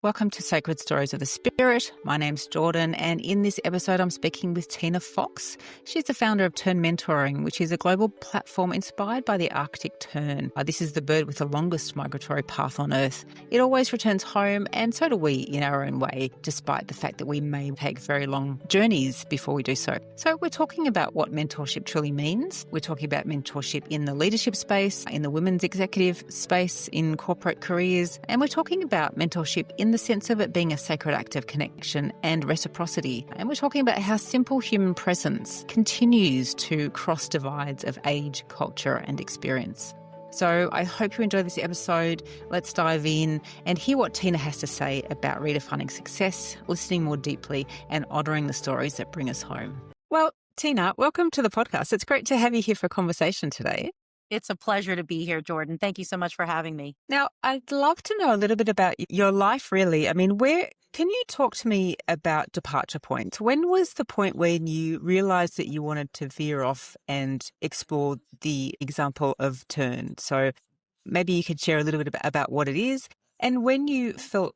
Welcome to Sacred Stories of the Spirit. My name's Jordan, and in this episode I'm speaking with Tina Fox. She's the founder of TERN Mentoring, which is a global platform inspired by the Arctic Tern. This is the bird with the longest migratory path on Earth. It always returns home, and so do we in our own way, despite the fact that we may take very long journeys before we do so. So we're talking about what mentorship truly means. We're talking about mentorship in the leadership space, in the women's executive space, in corporate careers, and we're talking about mentorship in the sense of it being a sacred act of connection and reciprocity. And we're talking about how simple human presence continues to cross divides of age, culture, and experience. So I hope you enjoy this episode. Let's dive in and hear what Tina has to say about redefining success, listening more deeply, and honouring the stories that bring us home. Well, Tina, welcome to the podcast. It's great to have you here for a conversation today. It's a pleasure to be here, Jordan. Thank you so much for having me. Now, I'd love to know a little bit about your life, really. I mean, can you talk to me about departure points? When was the point when you realized that you wanted to veer off and explore the example of TERN? So maybe you could share a little bit about what it is and when you felt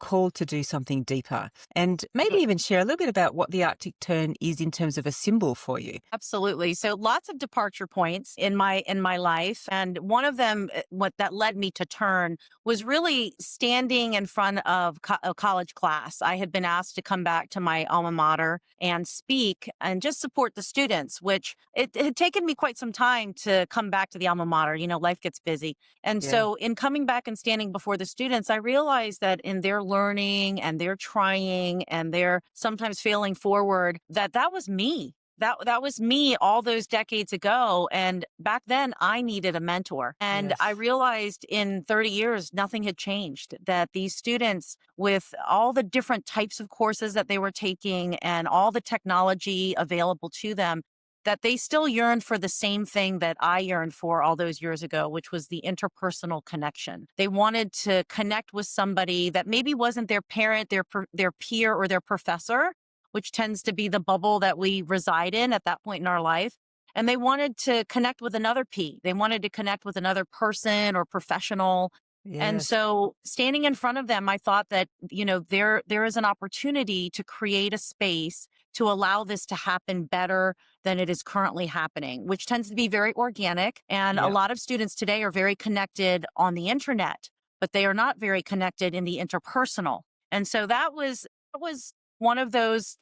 called to do something deeper, and maybe even share a little bit about what the Arctic Tern is in terms of a symbol for you. Absolutely. So lots of departure points in my life. And one of them, what that led me to TERN, was really standing in front of a college class. I had been asked to come back to my alma mater and speak and just support the students, which it had taken me quite some time to come back to the alma mater. You know, life gets busy. And so in coming back and standing before the students, I realized that in their learning and they're trying and they're sometimes failing forward, that was me. That was me all those decades ago. And back then I needed a mentor. And Yes. I realized in 30 years, nothing had changed, that these students, with all the different types of courses that they were taking and all the technology available to them, that they still yearned for the same thing that I yearned for all those years ago, which was the interpersonal connection. They wanted to connect with somebody that maybe wasn't their parent, their peer, or their professor, which tends to be the bubble that we reside in at that point in our life. And they wanted to connect with another P. They wanted to connect with another person or professional. Yes. And so standing in front of them, I thought that, there is an opportunity to create a space to allow this to happen better than it is currently happening, which tends to be very organic. And a lot of students today are very connected on the internet, but they are not very connected in the interpersonal. And so that was one of those,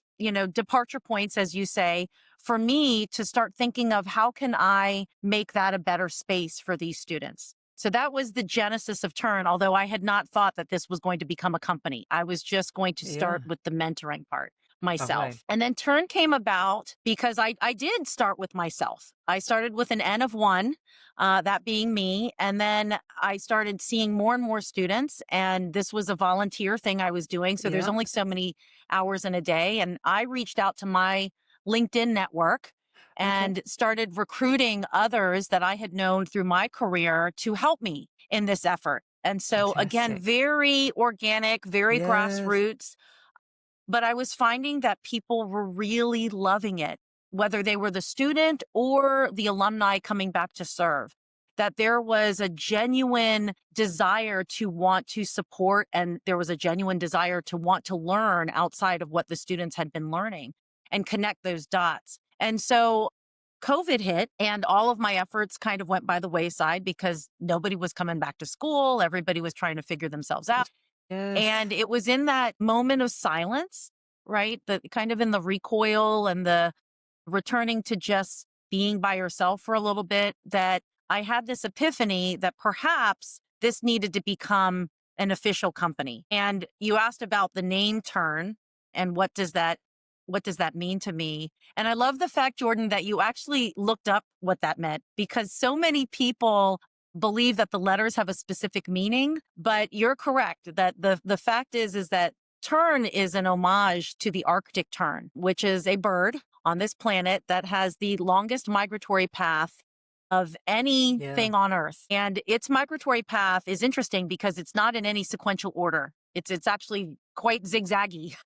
departure points, as you say, for me to start thinking of how can I make that a better space for these students. So that was the genesis of TERN, although I had not thought that this was going to become a company. I was just going to start with the mentoring part myself. Okay. And then TERN came about because I did start with myself. I started with an N of 1, that being me. And then I started seeing more and more students. And this was a volunteer thing I was doing. So there's only so many hours in a day. And I reached out to my LinkedIn network and started recruiting others that I had known through my career to help me in this effort. And so again, very organic, very grassroots. But I was finding that people were really loving it, whether they were the student or the alumni coming back to serve, that there was a genuine desire to want to support, and there was a genuine desire to want to learn outside of what the students had been learning and connect those dots. And so COVID hit and all of my efforts kind of went by the wayside because nobody was coming back to school. Everybody was trying to figure themselves out. And it was in that moment of silence, right? The kind of in the recoil and the returning to just being by yourself for a little bit, that I had this epiphany that perhaps this needed to become an official company. And you asked about the name TERN and what does that mean to me? And I love the fact, Jordan, that you actually looked up what that meant, because so many people believe that the letters have a specific meaning, but you're correct that the fact is that TERN is an homage to the Arctic tern, which is a bird on this planet that has the longest migratory path of anything on Earth. And its migratory path is interesting because it's not in any sequential order. It's actually quite zigzaggy.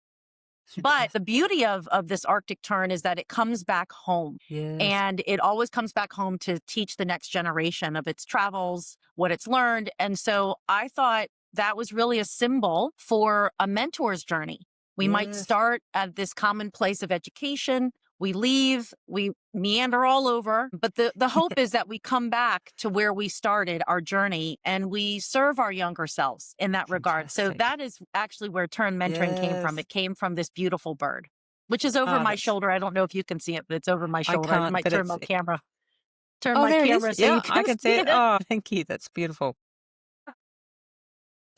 But the beauty of this Arctic tern is that it comes back home. And it always comes back home to teach the next generation of its travels, what it's learned. And so I thought that was really a symbol for a mentor's journey. We might Yes. start at this common place of education. We leave, we meander all over, but the hope is that we come back to where we started our journey and we serve our younger selves in that regard. So Fantastic. that is actually where Tern Mentoring came from. Yes. It came from this beautiful bird, which is over Oh, my that's, shoulder. I don't know if you can see it, but it's over my I shoulder. I can't, might but turn it's, my camera, turn oh, my there it is. camera so Yeah, you I can can see see it. it. Oh, thank you. That's beautiful.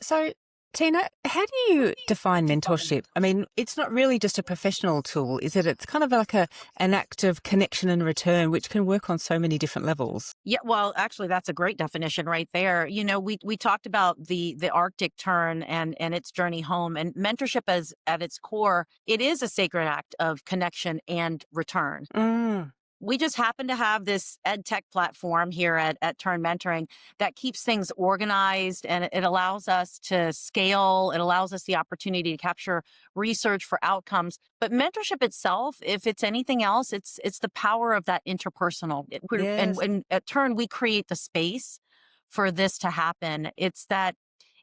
So, Tina, how do you define mentorship? I mean, it's not really just a professional tool, is it? It's kind of like an act of connection and return, which can work on so many different levels. Yeah, well, actually, that's a great definition right there. We talked about the Arctic Tern and its journey home, and mentorship as at its core, it is a sacred act of connection and return. Mm, We just happen to have this ed tech platform here at TERN Mentoring that keeps things organized, and it allows us to scale. It allows us the opportunity to capture research for outcomes. But mentorship itself, if it's anything else, it's the power of that interpersonal. yes, And at TERN, we create the space for this to happen. It's that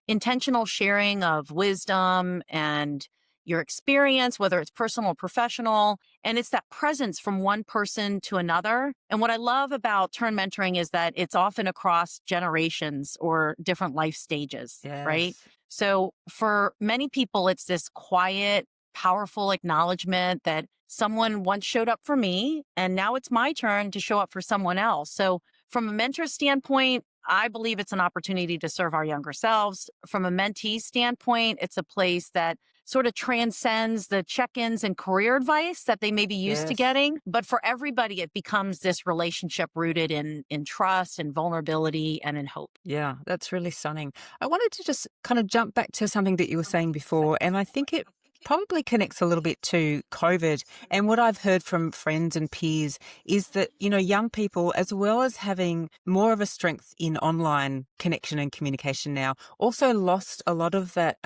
intentional sharing of wisdom and your experience, whether it's personal or professional. And it's that presence from one person to another. And what I love about Turn Mentoring is that it's often across generations or different life stages, right? yes, So for many people, it's this quiet, powerful acknowledgement that someone once showed up for me, and now it's my turn to show up for someone else. So from a mentor standpoint, I believe it's an opportunity to serve our younger selves. From a mentee standpoint, it's a place that sort of transcends the check-ins and career advice that they may be used to yes. getting. But for everybody, it becomes this relationship rooted in trust and vulnerability and in hope. Yeah, that's really stunning. I wanted to just kind of jump back to something that you were saying before, and I think it probably connects a little bit to COVID. And what I've heard from friends and peers is that, young people, as well as having more of a strength in online connection and communication now, also lost a lot of that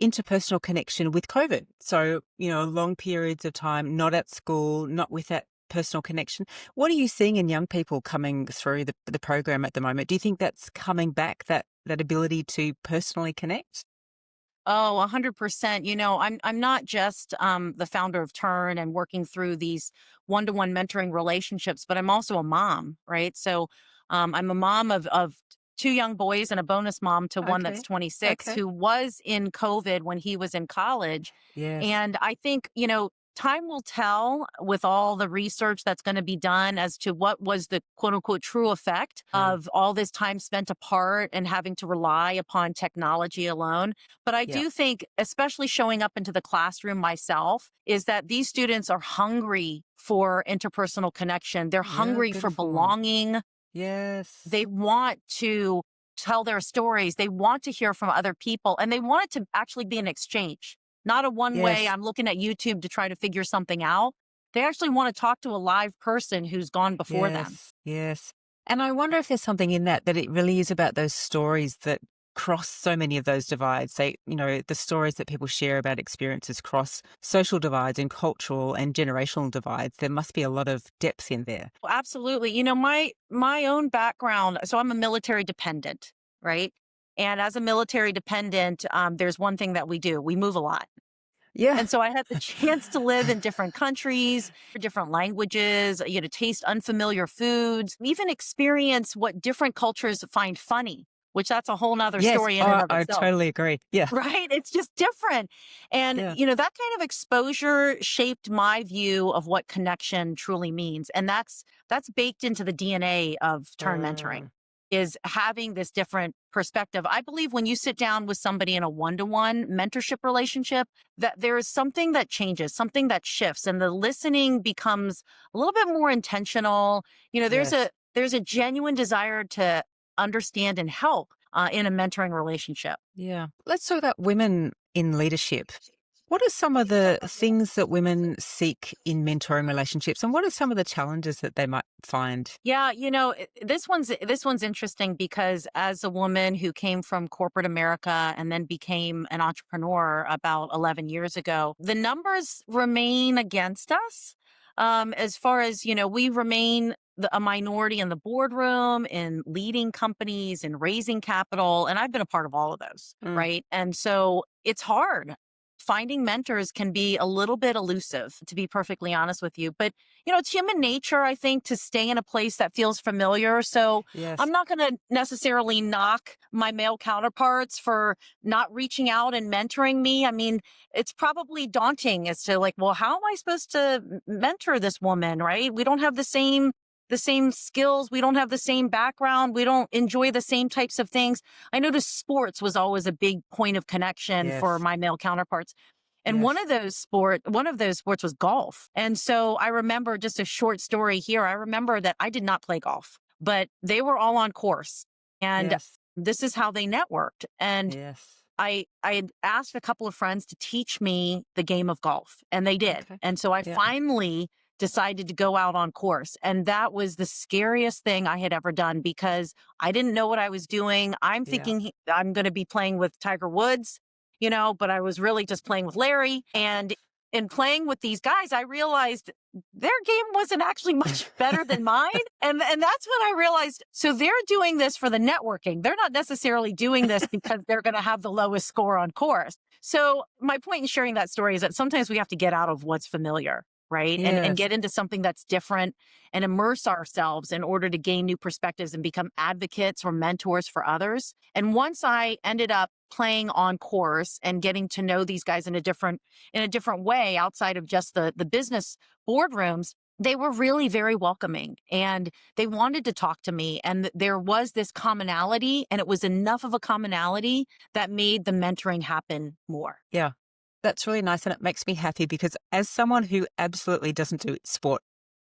interpersonal connection with COVID. So, long periods of time, not at school, not with that personal connection. What are you seeing in young people coming through the program at the moment? Do you think that's coming back, that ability to personally connect? Oh, 100%. I'm not just the founder of Turn and working through these one-to-one mentoring relationships, but I'm also a mom, right? So I'm a mom of two young boys and a bonus mom to one that's Okay. 26 Okay. who was in COVID when he was in college. Yes. And I think, time will tell with all the research that's going to be done as to what was the quote unquote true effect Mm. of all this time spent apart and having to rely upon technology alone. But I Yeah. do think, especially showing up into the classroom myself, is that these students are hungry for interpersonal connection. They're Yeah. hungry for Beautiful. belonging. Yes. They want to tell their stories. They want to hear from other people, and they want it to actually be an exchange, not a one way. Yes. I'm looking at YouTube to try to figure something out. They actually want to talk to a live person who's gone before them. Yes. Yes. And I wonder if there's something in that it really is about those stories that cross so many of those divides. The stories that people share about experiences cross social divides and cultural and generational divides. There must be a lot of depth in there. Well, absolutely. My own background. So I'm a military dependent, right? And as a military dependent, there's one thing that we do: we move a lot. Yeah. And so I had the chance to live in different countries, different languages, taste unfamiliar foods, even experience what different cultures find funny, which that's a whole nother Yes. story in and Oh, of I itself. totally agree. Yeah. Right? It's just different. And, Yeah. that kind of exposure shaped my view of what connection truly means. And that's baked into the DNA of Turn Mentoring, Mm. is having this different perspective. I believe when you sit down with somebody in a one-to-one mentorship relationship, that there is something that changes, something that shifts, and the listening becomes a little bit more intentional. Yes. There's a genuine desire to understand and help in a mentoring relationship. Yeah. Let's talk about women in leadership. What are some of the things that women seek in mentoring relationships, and what are some of the challenges that they might find? Yeah, this one's interesting because as a woman who came from corporate America and then became an entrepreneur about 11 years ago, the numbers remain against us. As far as, we remain a minority in the boardroom, in leading companies, in raising capital. And I've been a part of all of those, Mm. right? And so it's hard. Finding mentors can be a little bit elusive, to be perfectly honest with you. But, it's human nature, I think, to stay in a place that feels familiar. So Yes. I'm not going to necessarily knock my male counterparts for not reaching out and mentoring me. I mean, it's probably daunting as to like, well, how am I supposed to mentor this woman, right? We don't have the same skills. We don't have the same background. We don't enjoy the same types of things. I noticed sports was always a big point of connection for Yes. my male counterparts. And one Yes. of those sports was golf. And so I remember, just a short story here. I remember that I did not play golf, but they were all on course. And Yes. this is how they networked. And Yes. I had asked a couple of friends to teach me the game of golf, and they did. Okay. And so I Yeah. finally decided to go out on course. And that was the scariest thing I had ever done because I didn't know what I was doing. I'm Yeah. thinking I'm going to be playing with Tiger Woods, but I was really just playing with Larry. And in playing with these guys, I realized their game wasn't actually much better than mine. And that's when I realized, so they're doing this for the networking. They're not necessarily doing this because they're going to have the lowest score on course. So my point in sharing that story is that sometimes we have to get out of what's familiar, right? And Yes. get into something that's different and immerse ourselves in order to gain new perspectives and become advocates or mentors for others. And once I ended up playing on course and getting to know these guys in a different way outside of just the business boardrooms, they were really very welcoming and they wanted to talk to me. And there was this commonality, and it was enough of a commonality that made the mentoring happen more. Yeah. That's really nice. And it makes me happy because as someone who absolutely doesn't do sport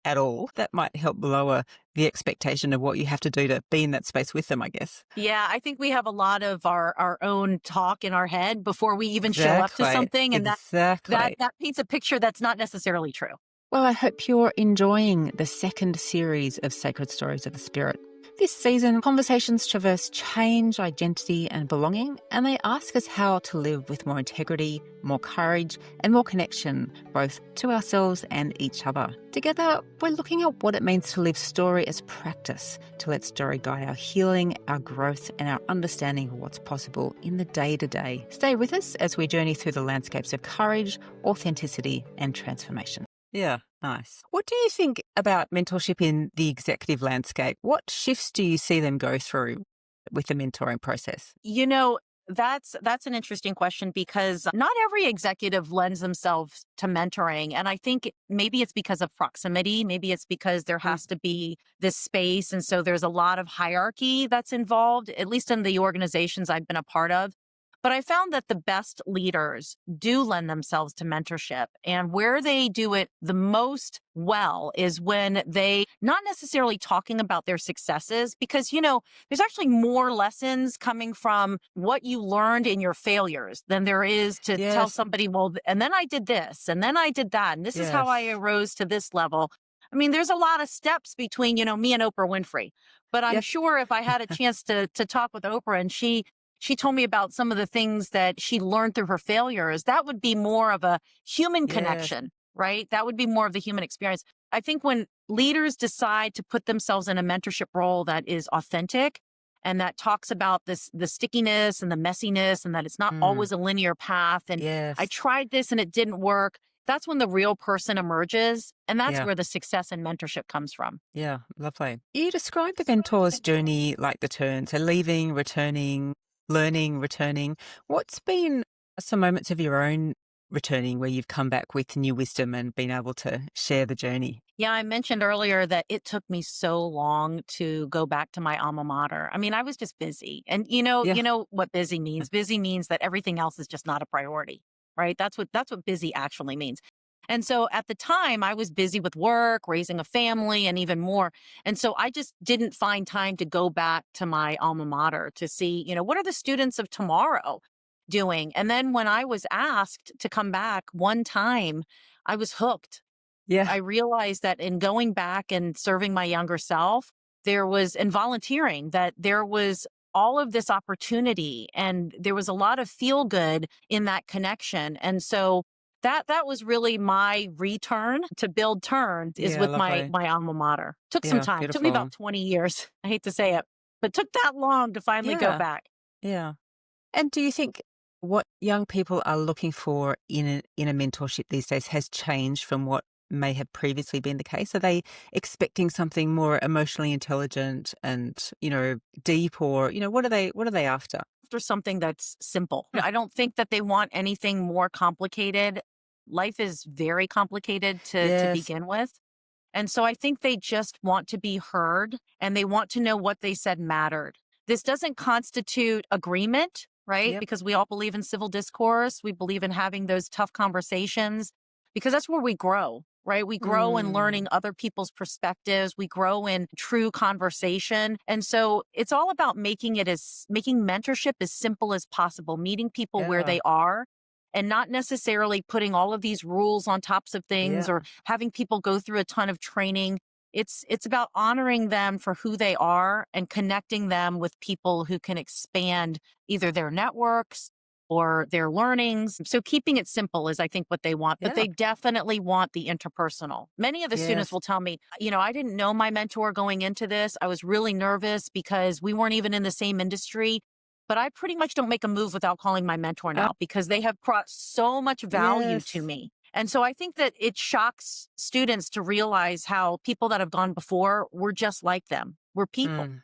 at all, that might help lower the expectation of what you have to do to be in that space with them, I guess. Yeah, I think we have a lot of our own talk in our head before we even show up to Exactly. something. And Exactly. that paints a picture that's not necessarily true. Well, I hope you're enjoying the second series of Sacred Stories of the Spirit. This season, conversations traverse change, identity, and belonging, and they ask us how to live with more integrity, more courage, and more connection, both to ourselves and each other. Together, we're looking at what it means to live story as practice, to let story guide our healing, our growth, and our understanding of what's possible in the day-to-day. Stay with us as we journey through the landscapes of courage, authenticity, and transformation. Yeah, nice. What do you think about mentorship in the executive landscape? What shifts do you see them go through with the mentoring process? That's an interesting question because not every executive lends themselves to mentoring. And I think maybe it's because of proximity. Maybe it's because there has to be this space. And so there's a lot of hierarchy that's involved, at least in the organizations I've been a part of. But I found that the best leaders do lend themselves to mentorship. And where they do it the most well is when they not necessarily talking about their successes, because, there's actually more lessons coming from what you learned in your failures than there is to tell Yes, somebody, well, and then I did this, and then I did that, and this is how I yes. arose to this level. I mean, there's a lot of steps between, me and Oprah Winfrey. But I'm Yep. sure if I had a chance to talk with Oprah and she told me about some of the things that she learned through her failures, that would be more of a human Yes, connection, right? That would be more of the human experience. I think when leaders decide to put themselves in a mentorship role that is authentic and that talks about the stickiness and the messiness and that it's not mm, always a linear path. And I yes, tried this and it didn't work. That's when the real person emerges. And that's yeah, where the success and mentorship comes from. yeah, lovely. You describe the mentor's journey like the turn, so leaving, returning, learning, returning. What's been some moments of your own returning where you've come back with new wisdom and been able to share the journey? Yeah, I mentioned earlier that it took me so long to go back to my alma mater. I mean, I was just busy. And Yeah, you know what busy means? Busy means that everything else is just not a priority, right? That's what busy actually means. And so at the time I was busy with work, raising a family and even more. And so I just didn't find time to go back to my alma mater to see, what are the students of tomorrow doing? And then when I was asked to come back one time, I was hooked. yeah, I realized that in going back and serving my younger self, and volunteering, that there was all of this opportunity and there was a lot of feel good in that connection. And so that was really my return to build Tern is Yeah, with my lovely. alma mater. Took some Yeah, time. Took me beautiful. about 20 years. I hate to say it, but took that long to finally go Yeah, back. yeah. And do you think what young people are looking for in a mentorship these days has changed from what may have previously been the case? Are they expecting something more emotionally intelligent and, deep, or, what are they after? After something that's simple. I don't think that they want anything more complicated. Life is very complicated to Yes. begin with. And so I think they just want to be heard and they want to know what they said mattered. This doesn't constitute agreement, right? Yep. Because we all believe in civil discourse. We believe in having those tough conversations because that's where we grow, right? We grow in Mm. learning other people's perspectives. We grow in true conversation. And so it's all about making mentorship as simple as possible, meeting people where Yeah. they are and not necessarily putting all of these rules on tops of things Yeah. or having people go through a ton of training. It's about honoring them for who they are and connecting them with people who can expand either their networks or their learnings. So keeping it simple is, I think, what they want, but Yeah. they definitely want the interpersonal. Many of the students Yes. will tell me, I didn't know my mentor going into this. I was really nervous because we weren't even in the same industry. But I pretty much don't make a move without calling my mentor Uh, now because they have brought so much value to yes. me. And so I think that it shocks students to realize how people that have gone before were just like them. We're people. Mm.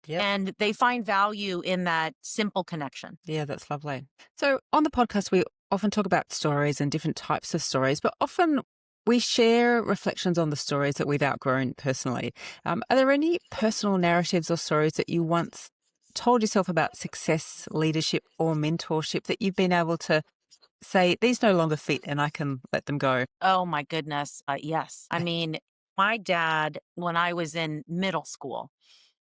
Yep. And they find value in that simple connection. Yeah, that's lovely. So on the podcast, we often talk about stories and different types of stories, but often we share reflections on the stories that we've outgrown personally. Are there any personal narratives or stories that you once told yourself about success, leadership, or mentorship that you've been able to say, these no longer fit and I can let them go? Oh my goodness. Yes. I mean, my dad, when I was in middle school,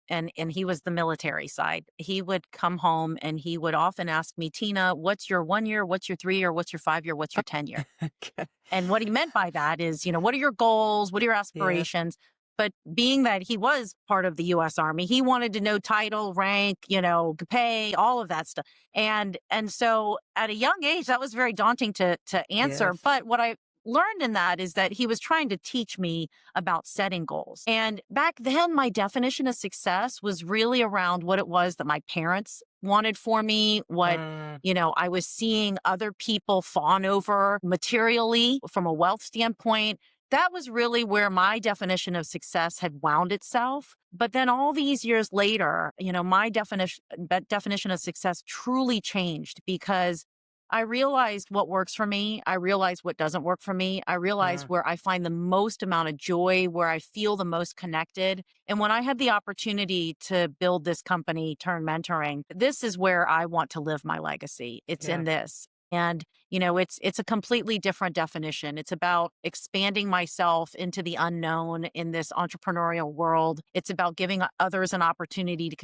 and he was the military side. He would come home and he would often ask me, Tina, what's your 1 year? What's your 3 year? What's your 5 year? What's your 10 year? Okay. And what he meant by that is, what are your goals? What are your Yes. aspirations? But being that he was part of the US Army, he wanted to know title, rank, pay, all of that stuff. And so at a young age, that was very daunting to answer. Yes. But what I learned in that is that he was trying to teach me about setting goals. And back then, my definition of success was really around what it was that my parents wanted for me, what Mm. I was seeing other people fawn over materially from a wealth standpoint. That was really where my definition of success had wound itself. But then all these years later, my definition of success truly changed because I realized what works for me. I realized what doesn't work for me. I realized Mm. where I find the most amount of joy, where I feel the most connected. And when I had the opportunity to build this company, Turn Mentoring, this is where I want to live my legacy. It's Yeah. in this. And, it's a completely different definition. It's about expanding myself into the unknown in this entrepreneurial world. It's about giving others an opportunity to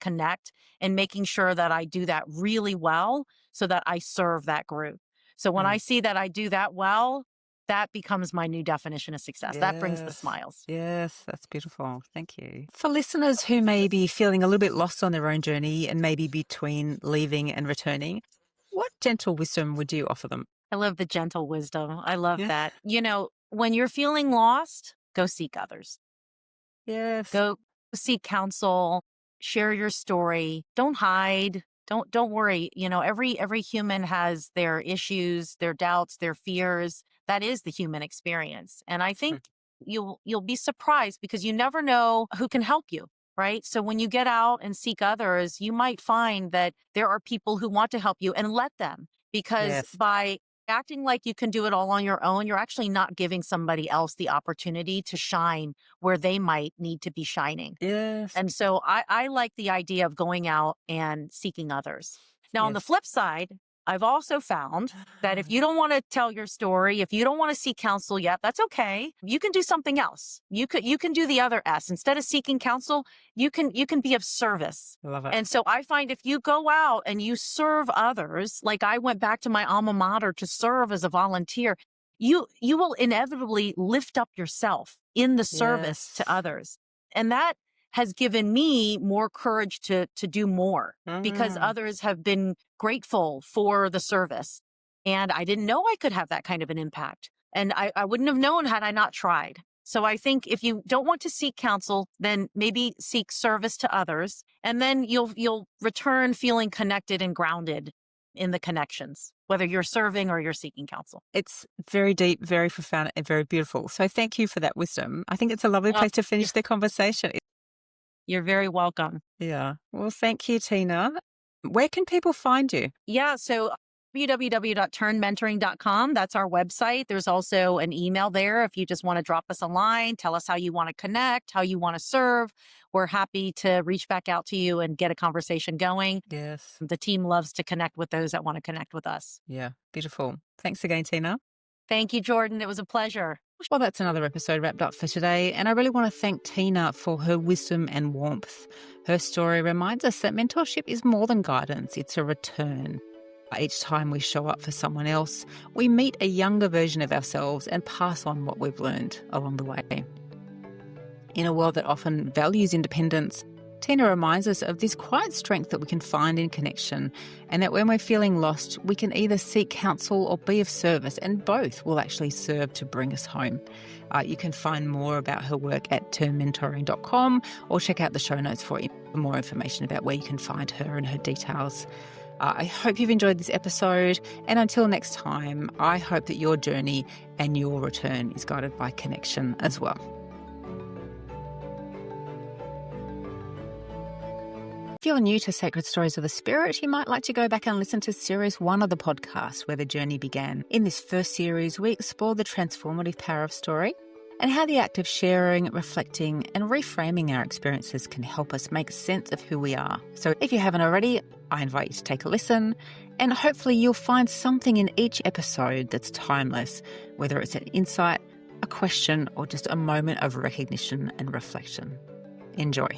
connect and making sure that I do that really well so that I serve that group. So when I Mm. see that I do that well, that becomes my new definition of success. That brings the Yes. smiles. Yes, that's beautiful. Thank you. For listeners who may be feeling a little bit lost on their own journey and maybe between leaving and returning, what gentle wisdom would you offer them? I love the gentle wisdom. I love Yeah. that. When you're feeling lost, go seek others. Yes. Go seek counsel, share your story. Don't hide. Don't worry. Every human has their issues, their doubts, their fears. That is the human experience. And I Mm. think you'll be surprised because you never know who can help you, right? So when you get out and seek others, you might find that there are people who want to help you and let them because Yes. by acting like you can do it all on your own, you're actually not giving somebody else the opportunity to shine where they might need to be shining. Yes. And so I like the idea of going out and seeking others. Now, on the Yes. flip side, I've also found that if you don't want to tell your story, if you don't want to seek counsel yet, that's okay. You can do something else. You can do the other S. Instead of seeking counsel, you can be of service. Love it. And so I find if you go out and you serve others, like I went back to my alma mater to serve as a volunteer, you will inevitably lift up yourself in the service Yes. to others. And that has given me more courage to do more because Mm. others have been grateful for the service. And I didn't know I could have that kind of an impact. And I wouldn't have known had I not tried. So I think if you don't want to seek counsel, then maybe seek service to others. And then you'll return feeling connected and grounded in the connections, whether you're serving or you're seeking counsel. It's very deep, very profound, and very beautiful. So thank you for that wisdom. I think it's a lovely place to finish the conversation. You're very welcome. Yeah. Well, thank you, Tina. Where can people find you? Yeah. So www.ternmentoring.com. That's our website. There's also an email there if you just want to drop us a line, tell us how you want to connect, how you want to serve. We're happy to reach back out to you and get a conversation going. Yes. The team loves to connect with those that want to connect with us. Yeah. Beautiful. Thanks again, Tina. Thank you, Jordan. It was a pleasure. Well, that's another episode wrapped up for today. And I really want to thank Tina for her wisdom and warmth. Her story reminds us that mentorship is more than guidance. It's a return. Each time we show up for someone else, we meet a younger version of ourselves and pass on what we've learned along the way. In a world that often values independence, Tina reminds us of this quiet strength that we can find in connection, and that when we're feeling lost, we can either seek counsel or be of service, and both will actually serve to bring us home. You can find more about her work at ternmentoring.com or check out the show notes for more information about where you can find her and her details. I hope you've enjoyed this episode, and until next time, I hope that your journey and your return is guided by connection as well. If you're new to Sacred Stories of the Spirit, you might like to go back and listen to Series 1 of the podcast, Where the Journey Began. In this first series, we explore the transformative power of story and how the act of sharing, reflecting, and reframing our experiences can help us make sense of who we are. So if you haven't already, I invite you to take a listen, and hopefully you'll find something in each episode that's timeless, whether it's an insight, a question, or just a moment of recognition and reflection. Enjoy.